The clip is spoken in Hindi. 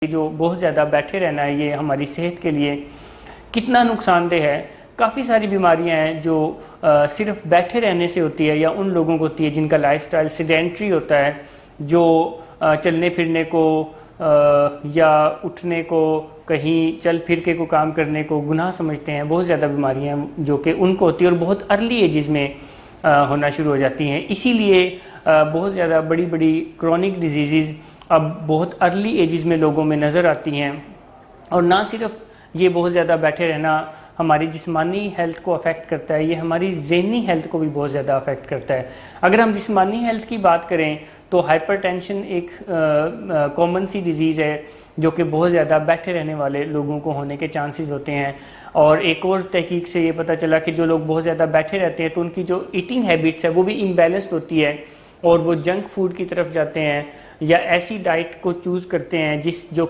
जो बहुत ज़्यादा बैठे रहना है ये हमारी सेहत के लिए कितना नुकसानदेह है। काफ़ी सारी बीमारियां हैं जो सिर्फ बैठे रहने से होती है या उन लोगों को होती है जिनका लाइफस्टाइल सेडेंट्री होता है, जो चलने फिरने को या उठने को, कहीं चल फिर के को काम करने को गुनाह समझते हैं। बहुत ज़्यादा बीमारियां जो कि उनको होती है और बहुत अर्ली एजेस में होना शुरू हो जाती हैं। इसीलिए बहुत ज़्यादा बड़ी बड़ी क्रॉनिक डिजीज़ अब बहुत अर्ली एजेस में लोगों में नज़र आती हैं। और ना सिर्फ ये बहुत ज़्यादा बैठे रहना हमारी जिस्मानी हेल्थ को अफेक्ट करता है, ये हमारी ज़हनी हेल्थ को भी बहुत ज़्यादा अफेक्ट करता है। अगर हम जिस्मानी हेल्थ की बात करें तो हाइपरटेंशन एक कॉमन सी डिज़ीज़ है जो कि बहुत ज़्यादा बैठे रहने वाले लोगों को होने के चांसेस होते हैं। और एक और तहकीक से ये पता चला कि जो लोग बहुत ज़्यादा बैठे रहते हैं तो उनकी जो ईटिंग हैबिट्स है वो भी इम्बैलेंस्ड होती है और वो जंक फूड की तरफ जाते हैं या ऐसी डाइट को चूज़ करते हैं जो